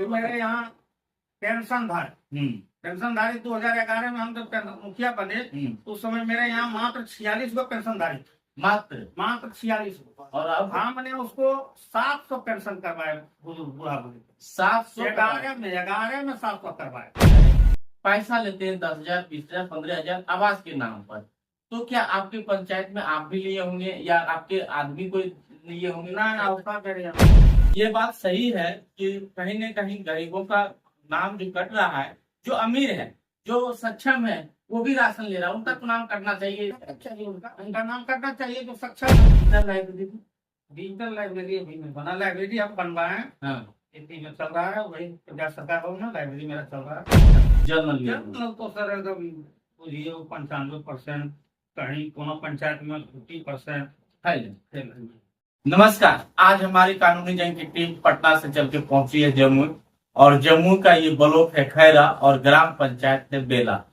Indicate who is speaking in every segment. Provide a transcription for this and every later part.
Speaker 1: मेरे यहाँ पेंशनधारी 2011 में हम जब मुखिया बने तो उस समय मेरे यहाँ मात्र 46 गो पेंशनधारी थे। मात्र 46 गो।
Speaker 2: और अब
Speaker 1: हमने उसको 700 पेंशन करवाए, बुढ़ा बुढ़ी
Speaker 2: 700
Speaker 1: 11 में 700 करवाए।
Speaker 2: पैसा लेते हैं 10,000, 20,000, 15,000 आवास के नाम पर। तो क्या आपकी पंचायत में आप भी लिए होंगे या आपके आदमी कोई लिए होंगे?
Speaker 1: ना उसका मेरे यहाँ
Speaker 2: ये बात सही है कि कहीं न कहीं गरीबों का नाम जो कट रहा है, जो अमीर है, जो सक्षम है, वो भी राशन ले रहा है, उनका तो नाम करना चाहिए।
Speaker 1: उनका नाम करना चाहिए जो सक्षम। डिजिटल लाइब्रेरी अभी में बना, लाइब्रेरी हम बनवाए, इतनी में चल रहा है, वही पंजाब सरकार हो ना, लाइब्रेरी मेरा चल रहा है। जनरल तो सर एकदम 95%, कहीं कोनो पंचायत में 50% है।
Speaker 2: नमस्कार, आज हमारी कानूनी जंग की टीम पटना से चल के पहुंची है जम्मू, और जम्मू का ये ब्लॉक है खैरा और ग्राम पंचायत है बेला।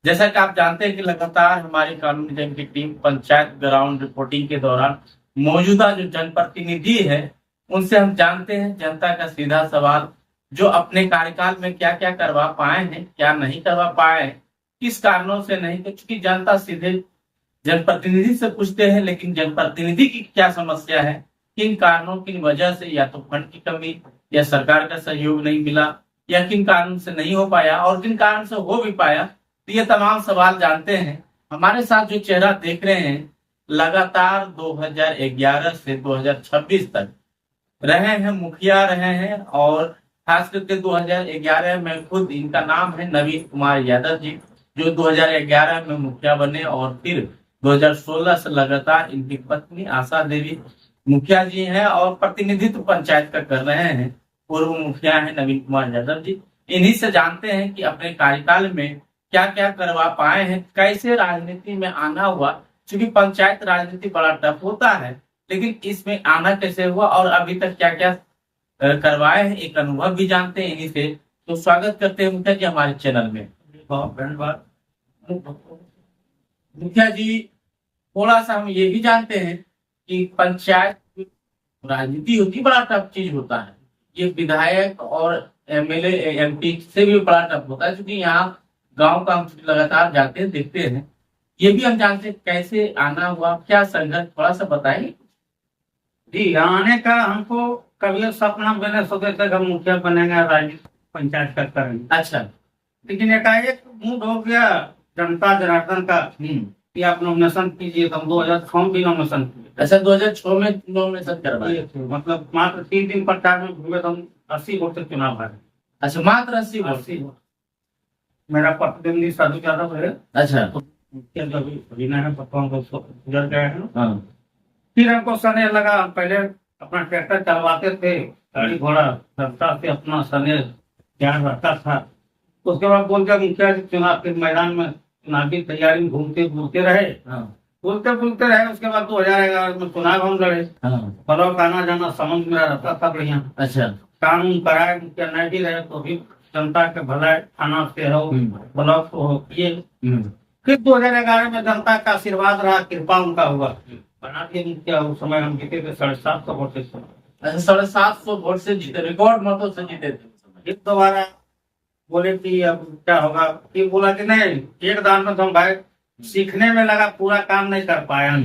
Speaker 2: जैसा कि आप जानते हैं कि लगातार हमारी कानूनी जंग की टीम पंचायत ग्राउंड रिपोर्टिंग के दौरान मौजूदा जो जनप्रतिनिधि है उनसे हम जानते हैं जनता का सीधा सवाल, जो अपने कार्यकाल में क्या क्या करवा पाए हैं, क्या नहीं करवा पाए हैं, किस कारणों से नहीं। तो चूंकि जनता सीधे जनप्रतिनिधि से पूछते हैं, लेकिन जनप्रतिनिधि की क्या समस्या है, किन कारणों की वजह से, या तो फंड की कमी या सरकार का सहयोग नहीं मिला, या किन कारण से नहीं हो पाया और किन कारण से हो भी पाया, तो ये तमाम सवाल जानते हैं। हमारे साथ जो चेहरा देख रहे हैं, लगातार 2011 से 2026 तक रहे हैं, मुखिया रहे हैं, और खास करके 2011 में खुद इनका नाम है नवीन कुमार यादव जी, जो 2011 में मुखिया बने, और फिर 2016 से लगातार इनकी पत्नी आशा देवी मुखिया जी हैं और प्रतिनिधित्व पंचायत का कर रहे हैं। पूर्व मुखिया है नवीन कुमार यादव जी। इन्हीं से जानते हैं कि अपने कार्यकाल में क्या क्या करवा पाए हैं, कैसे राजनीति में आना हुआ, क्योंकि पंचायत राजनीति बड़ा टफ होता है, लेकिन इसमें आना कैसे हुआ और अभी तक क्या क्या करवाए हैं, एक अनुभव भी जानते हैं इन्हीं से। तो स्वागत करते हैं मुखिया जी हमारे चैनल में। मुखिया जी, थोड़ा सा हम ये भी जानते हैं कि पंचायत राजनीति होती बड़ा टफ चीज होता है, ये विधायक और एमएलए एमपी से भी बड़ा टफ होता है, क्योंकि यहाँ गांव का हम लगातार जाते हैं, देखते हैं। ये भी हम जानते हैं कैसे आना हुआ, क्या संघर्ष, थोड़ा सा बताइए।
Speaker 1: जी, आने का हमको कभी सपना मैंने सोचे थे हम मुखिया बनेंगे, राज्य पंचायत का करेंगे।
Speaker 2: अच्छा,
Speaker 1: लेकिन एकाएक मूड हो गया जनता जनार्दन का कि आप नॉमिनेशन कीजिए, तो हम 2006 में भी नॉमिनेशन किए।
Speaker 2: अच्छा, 2006 में नॉमिनेशन करवाए,
Speaker 1: मतलब मात्र 3 दिन प्रचार में घूमे तो हम 80 वोट से चुनाव हारे।
Speaker 2: अच्छा, मात्र 80 वोट।
Speaker 1: मेरा प्रतिद्वंदी साधु यादव है।
Speaker 2: अच्छा,
Speaker 1: गुजर गए हैं। फिर हमको सने लगा, पहले अपना ट्रैक्टर चलवाते थे, गाड़ी घोड़ा रास्ता से अपना सने ध्यान रखता था। उसके बाद बोलते मुखिया जी चुनाव के मैदान में चुनावी तैयारी में घूमते बुलते रहे। उसके बाद 2011 में चुनाव हम लड़े। ब्लॉक आना जाना समझ में रहता था बढ़िया।
Speaker 2: अच्छा,
Speaker 1: कानून कराए, मुखिया नहीं भी रहे तो भी जनता के भलाई, थाना से हो, ब्लॉक हो किए। फिर 2011 में जनता का आशीर्वाद रहा, कृपा उनका हुआ, बना के मुखिया। उस समय हम जीते थे 750 वोट से।
Speaker 2: अच्छा, 750 वोट से जीते, रिकॉर्ड मतों से जीते थे।
Speaker 1: दोबारा बोले कि अब क्या होगा, फिर बोला कि नहीं, एक दान में तो हम भाई सीखने में लगा, पूरा काम नहीं कर पाया,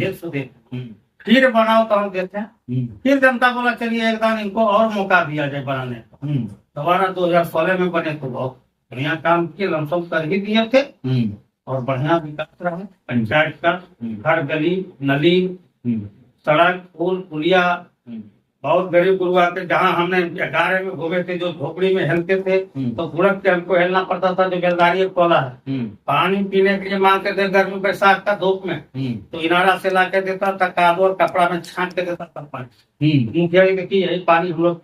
Speaker 1: फिर बनाओ तो हम देते हैं। फिर जनता बोला चलिए एक दान इनको और मौका दिया जाए बनाने का। दोबारा 2016 में बने तो बहुत बढ़िया काम किए, लमसम कर ही दिए थे, और बढ़िया विकास रहा पंचायत का। हर गली नली, सड़क, पुल पुलिया, बहुत गरीब गुरुआ के जहाँ हमने 11 में घूमे थे, जो झोपड़ी में हेलते थे तो बुढ़क के हमको हेलना पड़ता था, जो बेलगाड़ी खोला है। पानी पीने के लिए मांगते थे गर्मी बैसाख का धूप में, तो इनारा से ला के देता था, कादो और कपड़ा में छाट के देता था पानी। मुखिया जी की यही पानी हम लोग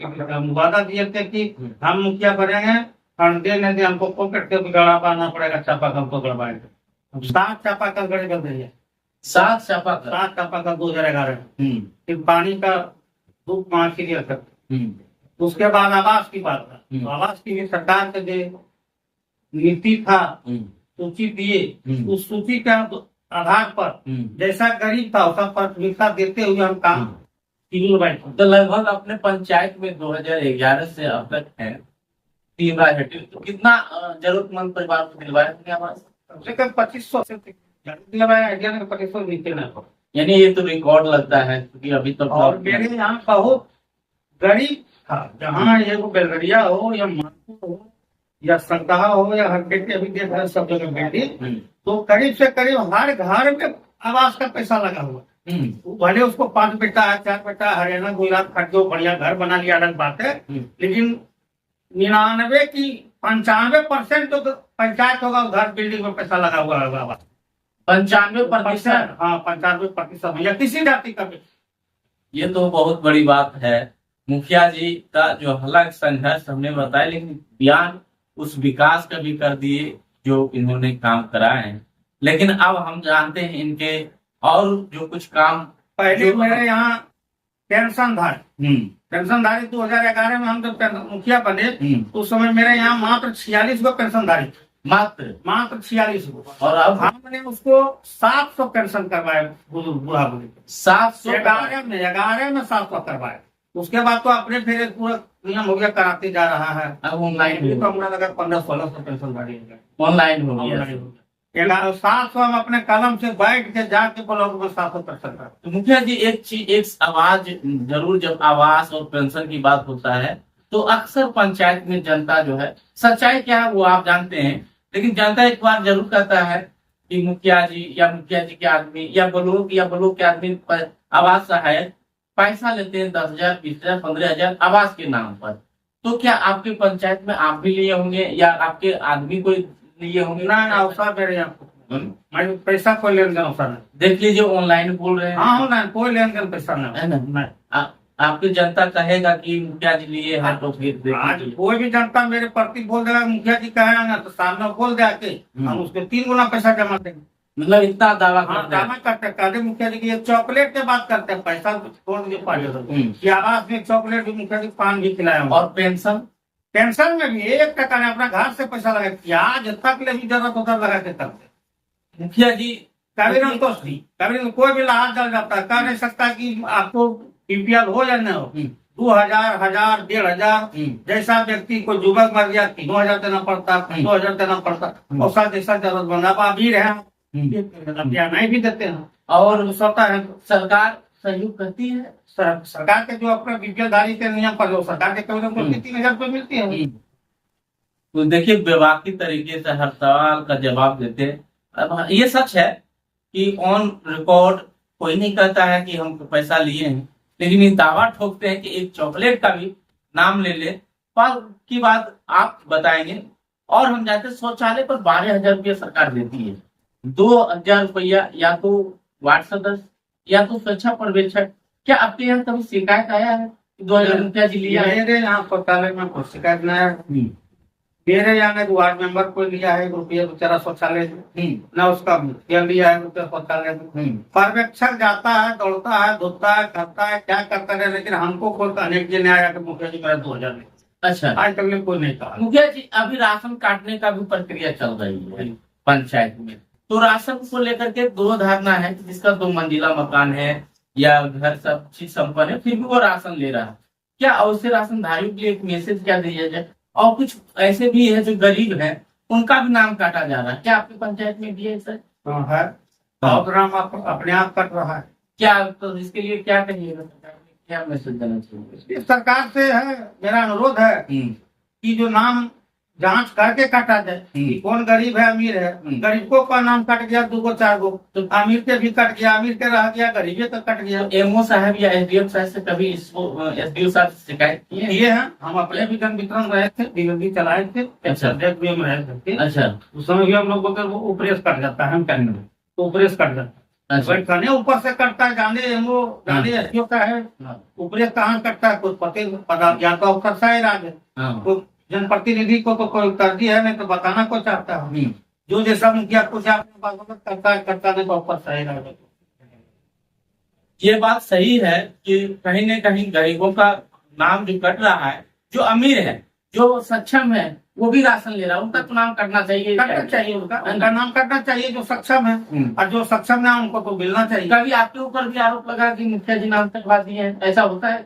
Speaker 1: वादा दिए थे कि हम मुखिया बनेंगे, और देने दे हमको पॉकेट के गड़ा पाना पड़ेगा, चापाकल को गड़वाएंगे। 7 चापाकल गड़े कर दिए, 7 चापाकल 2011 में। फिर पानी का धूप वहां क्लियर करते। उसके बाद आवास की बात था, आवास की भी सरकार के जो नीति था, सूची दिए, उस सूची के आधार पर जैसा गरीब था उसका प्राथमिकता देते हुए हम काम।
Speaker 2: तो लगभग अपने पंचायत में 2011 से अब तक है, तीन राइट। तो कितना जरूरतमंद परिवार को दिलवाया तुमने आवास?
Speaker 1: कम से कम 2500 से दिलवाया आइडिया ने 2500 नीचे ना हो।
Speaker 2: यानी ये तो रिकॉर्ड लगता है, क्योंकि अभी तक
Speaker 1: और मेरे यहाँ बहुत गरीब था, जहाँ ये वो बेलगड़िया हो या मानपुर हो या संतहा हो या हरपेटी, अभी देख रहे हैं सब जगह बेटी, तो करीब से करीब हर घर में आवास का पैसा लगा हुआ। भले उसको 5 बेटा है 4 बेटा, हरियाणा गुजरात खट दो बढ़िया घर बना लिया, अलग बात है, लेकिन 99 की 95% तो पंचायत होगा घर बिल्डिंग में पैसा लगा हुआ है।
Speaker 2: 95%?
Speaker 1: हाँ 95% या किसी जाति का भी।
Speaker 2: ये तो बहुत बड़ी बात है। मुखिया जी का जो हालांकि संघर्ष हमने बताया, लेकिन बयान उस विकास का भी कर दिए जो इन्होंने काम कराए हैं। लेकिन अब हम जानते हैं इनके और जो कुछ काम।
Speaker 1: पहले मेरे यहाँ पेंशनधारी 2011 में हम जब मुखिया बने तो उस समय मेरे यहाँ मात्र 46 गो पेंशनधारी थे, मात्र 46 गो। और अब हमने उसको 700 पेंशन करवाए, बुढ़ा बुढ़ी 700, 11 में 700 करवाए। उसके बाद तो अपने फिर पूरा नियम हो गया, कराते जा रहा है। अब ऑनलाइन तो हमारा लगा 1500-1600 पेंशनधारी ऑनलाइन हो गया। 700 हम अपने कलम से बैठ के जाके ब्लॉक में 700 पेंशन कर।
Speaker 2: तो मुखिया जी एक चीज, एक आवाज जरूर, जब आवास और पेंशन की बात होता है तो अक्सर पंचायत में जनता जो है, सच्चाई क्या है वो आप जानते हैं, लेकिन जनता एक बार जरूर कहता है कि मुखिया जी या मुखिया जी के आदमी या ब्लॉक के आदमी पर आवास सहायक पैसा लेते हैं 10,000, 20,000, 15,000 आवास के नाम पर। तो क्या आपके पंचायत में आप भी लिए होंगे या आपके आदमी को लिए होंगे?
Speaker 1: ना अवसर मेरे यहाँ पैसा कोई लेन देन अवसर नहीं।
Speaker 2: देख लीजिए ऑनलाइन बोल रहे हैं।
Speaker 1: हाँ ऑनलाइन कोई लेन देन पैसा नहीं है ना।
Speaker 2: आपकी जनता कहेगा कि मुखिया जी लिए हैं तो फिर
Speaker 1: आज कोई भी जनता मेरे प्रति बोल देगा मुखिया जी कहेगा ना, तो सामने बोल दे के हम उसके 3 गुना पैसा जमा देंगे।
Speaker 2: मतलब इतना दावा
Speaker 1: करते कहते मुखिया जी की ये चॉकलेट की बात करते हैं, पैसा छोड़ दिए पार्टी आवास में चॉकलेट भी मुखिया जी पान भी खिलाया। और पेंशन में भी 1 टका ने अपना घर से पैसा लगा के आज तक ले भी जरूरत होता लगा के करते।
Speaker 2: मुखिया जी
Speaker 1: कभी संतोष दी, कभी कोई भी लाभ जल जाता है, कह नहीं सकता कि आपको पीपीएल हो या न हो, 2,000, 1,000, 1,500 जैसा व्यक्ति को युवक मर गया 3,000 देना पड़ता, 2,000 देना पड़ता। और साथ जैसा जरूरतमंद आप अमीर है नहीं भी देते हैं। और स्वतः है
Speaker 2: सरकार सहयोग करती है,
Speaker 1: सरकार के जो अपने बीपीएलधारी के नियम पर जो सरकार के कभी 3,000 रुपये मिलती है।
Speaker 2: तो देखिए बेबाकी तरीके से हर सवाल का जवाब देते हैं। अब ये सच है कि ऑन रिकॉर्ड कोई नहीं कहता है कि हम पैसा लिए हैं, लेकिन ये दावा ठोकते हैं कि एक चॉकलेट का भी नाम ले ले। पर की बात आप बताएंगे। और हम जानते हैं शौचालय पर 12,000 रुपया सरकार देती है, 2,000 रुपया या तो वार्ड सदस्य या तो स्वच्छता पर्यवेक्षक। क्या आपके यहाँ कभी शिकायत आया है 2,000 रुपया जी लिया है?
Speaker 1: मेरे यहाँ शौचालय में कोई शिकायत नहीं है। मेरे यहाँ वार्ड मेंबर को लिया है रुपया बेचारा शौचालय न उसका लिया है रुपया शौचालय में। पर्यवेक्षक जाता है, दौड़ता है, धोता है, करता है, क्या करता है, लेकिन हमको कोई कहने के नहीं आया कि मुखिया जी मेरा 2,000 नहीं।
Speaker 2: अच्छा,
Speaker 1: आज तक कोई नहीं कहा।
Speaker 2: मुखिया जी अभी राशन काटने का भी प्रक्रिया चल रही है पंचायत में, तो राशन को लेकर के 2 धारणा है कि जिसका 2 मंजिला मकान है या घर सब चीज संपन्न है, फिर भी वो राशन ले रहा है। क्या अवश्य राशनधारियों के लिए एक मैसेज क्या दिया जाए? और कुछ ऐसे भी है जो गरीब है उनका भी नाम काटा जा रहा है, क्या आपकी पंचायत में भी है सर?
Speaker 1: है, बहुत नाम अपने आप कट रहा है।
Speaker 2: क्या तो इसके लिए क्या कहिएगा, क्या मैसेज देना चाहिए?
Speaker 1: सरकार से है मेरा अनुरोध है कि जो नाम जांच करके काटा जाए कि कौन गरीब है अमीर है। गरीबों का नाम कट गया 2 गो 4 गो, तो अमीर के भी कट गया, अमीर के रह गया, गरीबे का कट गया।
Speaker 2: एमओ साहब या एसडीएम साहब से कभी इसको एसडीओ साहब से शिकायत
Speaker 1: किए हैं? हम अपने भी जन वितरण रहे थे, डीएलडी चलाए थे, अध्यक्ष भी हम रहे थे। अच्छा, उस समय भी हम लोग वो प्रेस कट जाता है, हम कहने तो प्रेस कट जाता है। खाने ऊपर से कटता है, जाने एमओ जाने एसडीओ का है, ऊपर कहाँ कटता है कुछ पता या तो अफसर साहब आगे जनप्रतिनिधि को तो कोई तरजीह है नहीं तो बताना को चाहता है। जो जैसा मुखिया कुछ करता है, करता नहीं तो ऊपर सही रह।
Speaker 2: ये बात सही है कि कहीं न कहीं गरीबों का नाम जो कट रहा है, जो अमीर है, जो सक्षम है, वो भी राशन ले रहा है, उनका तो नाम करना चाहिए, उनका नाम करना चाहिए जो सक्षम है, और जो सक्षम है उनको तो मिलना चाहिए। कभी आपके ऊपर भी आरोप लगा कि मुखिया जी नाम कटवा दिए हैं, ऐसा होता है?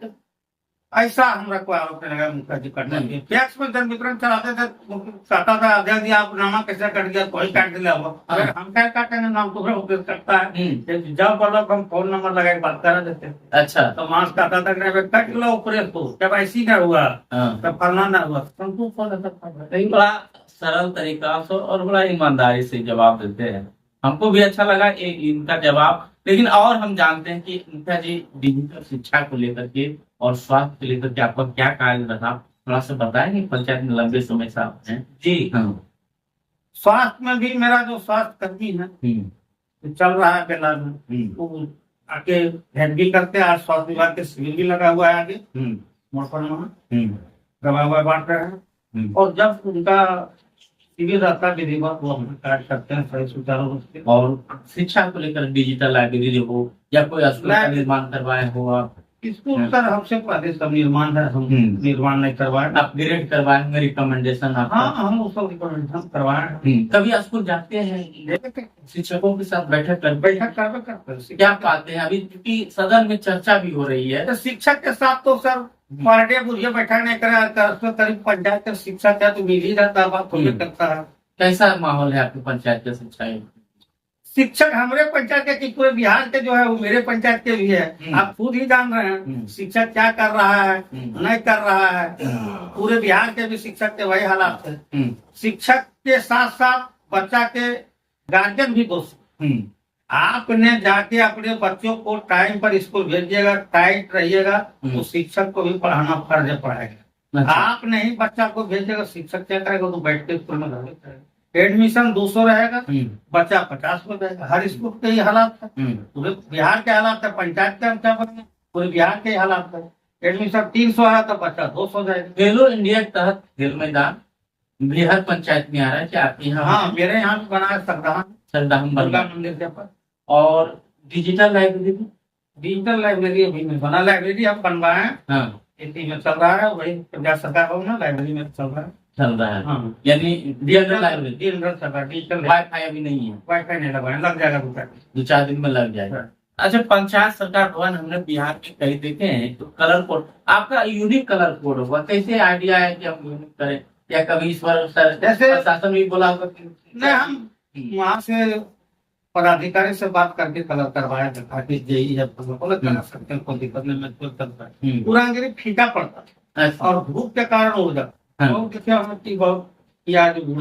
Speaker 1: ऐसा हमरा को आरोप लगा मुखिया जी करने के टैक्स में जन वितरण चलाते थे, कहता था अध्यक्ष जी आप नामा कैसे कट गया, कोई काट दिया हो, अरे हम क्या काटेंगे, नाम तो उपयोग करता है। जब बोलो हम फोन नंबर लगा के बात करा देते।
Speaker 2: अच्छा,
Speaker 1: तो मांस कहता था कट लो ऊपर तो, जब ऐसी ना हुआ तब फलना ना हुआ, संतोष
Speaker 2: बड़ा सरल तरीका से और बड़ा ईमानदारी से जवाब देते हैं। हमको भी अच्छा लगा इनका जवाब। लेकिन और हम जानते हैं कि मुखिया जी डिजिटल शिक्षा को लेकर के और स्वास्थ्य को लेकर के आपका क्या कार्य रहा, थोड़ा सा बताएंगे। पंचायत में लंबे समय से आप हैं
Speaker 1: जी।
Speaker 2: हाँ।
Speaker 1: स्वास्थ्य में भी मेरा जो स्वास्थ्य कर्मी है चल रहा है फिलहाल में, वो आके हेल्प भी करते हैं। आज स्वास्थ्य विभाग के शिविर भी लगा हुआ है आगे दवा बांट रहे हैं, और जब उनका शिविर रहता है विधिवत वो हम कार्य करते हैं सही सुचारू रूप से।
Speaker 2: और शिक्षा को लेकर डिजिटल लाइब्रेरी हो या कोई स्कूल का निर्माण करवाए हो आप?
Speaker 1: स्कूल सर हमसे पहले सब निर्माण है, हम निर्माण नहीं करवाए,
Speaker 2: अपग्रेड करवाएंगे, रिकमेंडेशन।
Speaker 1: हाँ हम उसको रिकमेंडेशन करवाए।
Speaker 2: कभी स्कूल जाते हैं, शिक्षकों के साथ बैठक करते
Speaker 1: करते
Speaker 2: क्या पाते हैं? अभी क्योंकि सदन में चर्चा भी हो रही है,
Speaker 1: तो शिक्षक के साथ तो सर पर डे बुढ़िया बैठक नहीं करा, करीब पंचायत का शिक्षक क्या तो मिल ही रहता है, बात खुले करता है।
Speaker 2: कैसा माहौल है आपकी पंचायत के शिक्षा?
Speaker 1: शिक्षक हमारे पंचायत के पूरे बिहार के जो है वो मेरे पंचायत के भी है, आप खुद ही जान रहे हैं शिक्षक क्या कर रहा है नहीं कर रहा है। पूरे बिहार के भी शिक्षक के वही हालात है। शिक्षक के साथ साथ बच्चा के गार्जियन भी दोस्त। आपने जाके अपने बच्चों को टाइम पर स्कूल भेजिएगा, टाइट रहिएगा, तो शिक्षक को भी पढ़ाना फर्ज पड़ेगा। आप नहीं बच्चा को भेजिएगा, शिक्षक क्या करेगा, तो बैठ के स्कूल में रहेगा। एडमिशन 200 रहेगा, बच्चा 50 हो जाएगा। हर स्कूल के ही हालात है, पूरे बिहार के हालात है। पंचायत के क्या बने, पूरे बिहार के हालात है। एडमिशन 300 है तो बच्चा 200 हो जाएगा।
Speaker 2: खेलो इंडिया के तहत खेल मैदान बिहार पंचायत में आ रहा है क्या आपके यहाँ?
Speaker 1: हाँ मेरे यहाँ भी बना है सरदाहम दुर्गा मंदिर के पास।
Speaker 2: और डिजिटल लाइब्रेरी
Speaker 1: अभी में बना, लाइब्रेरी हम बनवाए हैं, इसी में चल रहा है, वही पंजाब सरकार हो ना, लाइब्रेरी में चल रहा है। हाँ।
Speaker 2: यानी
Speaker 1: डिजिटल
Speaker 2: वाईफाई अभी नहीं है?
Speaker 1: वाईफाई नहीं लगवाए, लग जाएगा
Speaker 2: 2-4 दिन में लग जाएगा। अच्छा, पंचायत सरकार भवन हमने बिहार के कई देखे हैं, तो कलर कोड आपका यूनिक कलर कोड होगा, कैसे आइडिया है कि हम यूनिक करें? या कभी इस पर जैसे प्रशासन भी बोला होगा
Speaker 1: नहीं, हम वहाँ से पदाधिकारी से बात करके कलर करवाया था कि यही है करा सकते हैं, कोई दिक्कत नहीं, मैं पूरा फीका पड़ता और धूप के कारण हो जाता। भूल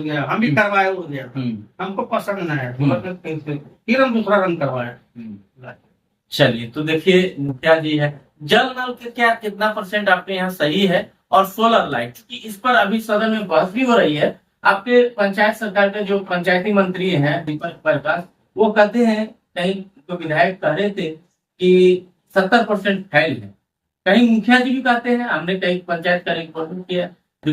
Speaker 1: गया, हम भी करवाए, उड़ गया, हमको पसंद नहीं है, फिर हम दूसरा रंग करवाए।
Speaker 2: चलिए, तो देखिए मुखिया जी है, जल नल के क्या कितना % आपके यहाँ सही है? और सोलर लाइट की इस पर अभी सदन में बहस भी हो रही है। आपके पंचायत सरकार के जो पंचायती मंत्री हैं दीपक प्रकाश, वो कहते हैं, कहीं तो विधायक कह रहे थे कि 70% फैल है। कहीं मुखिया जी भी कहते हैं, हमने कहीं पंचायत का रिपोर्टिंग किया तो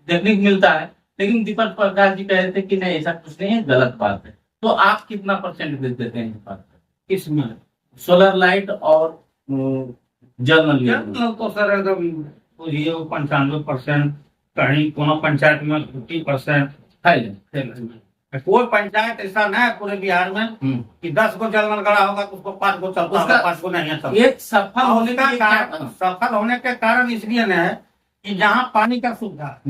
Speaker 2: देखने को मिलता है, लेकिन दीपक प्रकाश जी कह रहे थे कि नहीं ऐसा कुछ नहीं है, गलत बात है। तो आप कितना % दे देते हैं इस बात?
Speaker 1: इसमें
Speaker 2: सोलर लाइट और जल नल
Speaker 1: तो सर एकदम 95%, कहीं कोनो पंचायत में 50% है। कोई पंचायत ऐसा नहीं है पूरे बिहार में कि 10 को जल नल गड़ा होगा तो उसको 5 को चलता होगा, 5 को नहीं है।
Speaker 2: एक सफल
Speaker 1: होने के कारण इसलिए नहीं है कि जहाँ पानी का सुविधा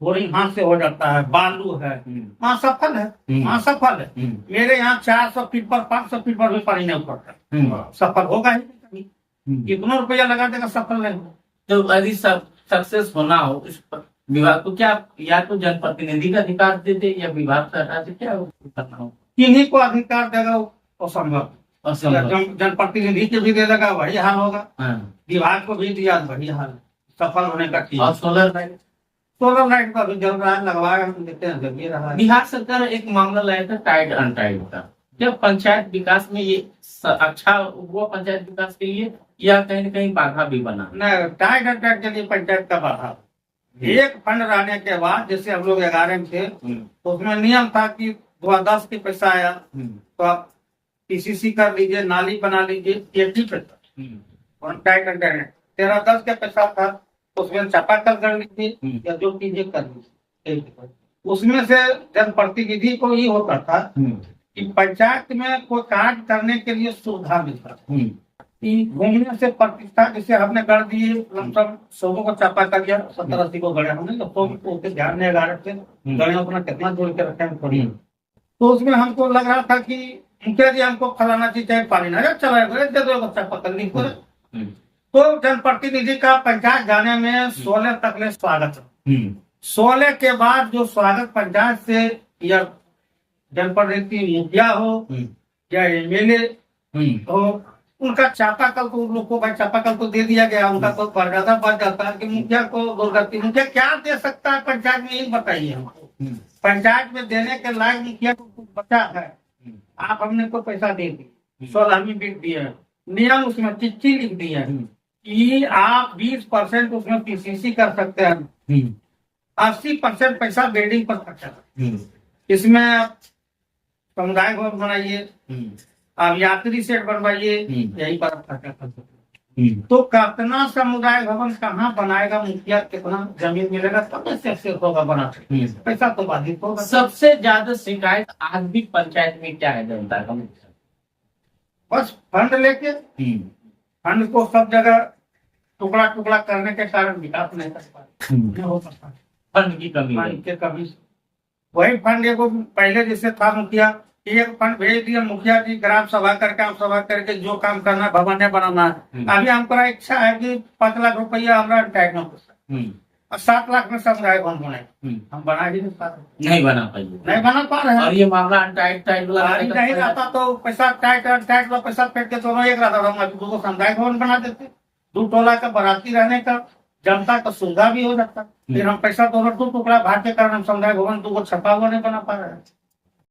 Speaker 1: बोरिंग हाथ से हो जाता है, बालू है, वहाँ सफल है, वहाँ सफल है। मेरे यहाँ 400 फीट पर 500 फीट पर भी पानी नहीं उतरता, सफल होगा ही नहीं। कितना रुपया लगा देगा, सफल नहीं होगा।
Speaker 2: तो यदि सक्सेस होना हो इस विभाग को, क्या या तो जनप्रतिनिधि का अधिकार दे दे या विभाग का हटा दे, क्या करना हो?
Speaker 1: किन्हीं को अधिकार देगा वो संभव, जनप्रतिनिधि के भी दे देगा वही हाल होगा, विभाग को भी दिया वही हाल, सफल होने का।
Speaker 2: और सोलर लाइट
Speaker 1: का भी जल रहा है, लगवाया, हम देखते हैं जब ये रहा है।
Speaker 2: बिहार सरकार एक मामला लाया था टाइड अनटाइड का, जब पंचायत विकास में ये अच्छा हुआ पंचायत विकास के लिए, या कहीं न कहीं बाधा भी बना?
Speaker 1: नहीं, टाइड अनटाइड के लिए पंचायत का बाधा। एक फंड रहने के बाद, जैसे हम लोग 11 में थे, तो उसमें नियम था कि 10 के पैसा आया तो आप पीसीसी कर लीजिए, नाली बना लीजिए, ये ठीक है। टाइड अनटाइड 13-10 के पैसा था, उसमें चापाकल कर लीजिए या जो चीजें कर लीजिए। उसमें से जनप्रतिनिधि को ये होता था कि पंचायत में कोई कार्य करने के लिए सुविधा मिलता, कि घूमने से प्रतिष्ठा जैसे हमने कर दी लमसम 100 को चापा कर दिया 70-80 को गड़े हमने तो 100 को के ध्यान नहीं लगा रहे थे गड़े अपना कितना जोड़ के रखे हैं थोड़ी तो उसमें हमको लग रहा था कि मुखिया जी हमको फलाना चीज चाहे पानी ना चला दे दो बच्चा पकड़ ली तो जनप्रतिनिधि का पंचायत जाने में 16 तक ले स्वागत है 16 के बाद जो स्वागत पंचायत से या जनप्रतिनिधि मुखिया हो या एमएलए हो उनका चापाकल तो उन लोग को भाई चापाकल तो दे दिया गया उनका तो मर्यादा बढ़ जाता है कि मुखिया को दुर्गति मुखिया क्या दे सकता है पंचायत में यही बताइए हमको पंचायत में देने के लायक मुखिया को कुछ बचा है आप हमने को पैसा दे दी 16वीं बिक दिया नियम उसमें चिट्ठी लिख दी है कि आप 20% उसमें पीसीसी कर सकते हैं 80% पैसा बिल्डिंग पर खर्च है इसमें समुदाय भवन बनाइए आप यात्री सेट बनवाइए यही पर खर्चा कर सकते तो कितना समुदाय भवन कहाँ बनाएगा मुखिया कितना जमीन मिलेगा तब से होगा बना पैसा तो बाधित होगा
Speaker 2: सबसे ज्यादा शिकायत आज भी पंचायत में क्या है जनता का?
Speaker 1: बस फंड लेके फंड को सब जगह टुकड़ा टुकड़ा करने के कारण विकास नहीं कर पाए नहीं हो सकता
Speaker 2: फंड की कमी है।
Speaker 1: फंड के कमी वही फंड एगो पहले जैसे था मुखिया एक फंड भेज दिया मुखिया जी ग्राम सभा करके आम सभा करके जो काम करना है भवन बनाना है अभी हमको इच्छा है कि 5 लाख रुपया हमारा टैग में और 7 लाख में समुदाय भवन बनाए हम बना ही नहीं पा रहे
Speaker 2: नहीं बना पाइए
Speaker 1: नहीं बना पा रहे
Speaker 2: और ये मामला टाइट
Speaker 1: नहीं रहता तो पैसा टाइट पैसा फेंक के दोनों एक रहता हम दो समुदाय भवन बना देते 2 टोला का बराती रहने का जनता का सुविधा भी हो जाता फिर हम पैसा दोनों 2 टुकड़ा भाग के कारण हम समुदाय भवन 2 छपा हुआ नहीं बना पा रहे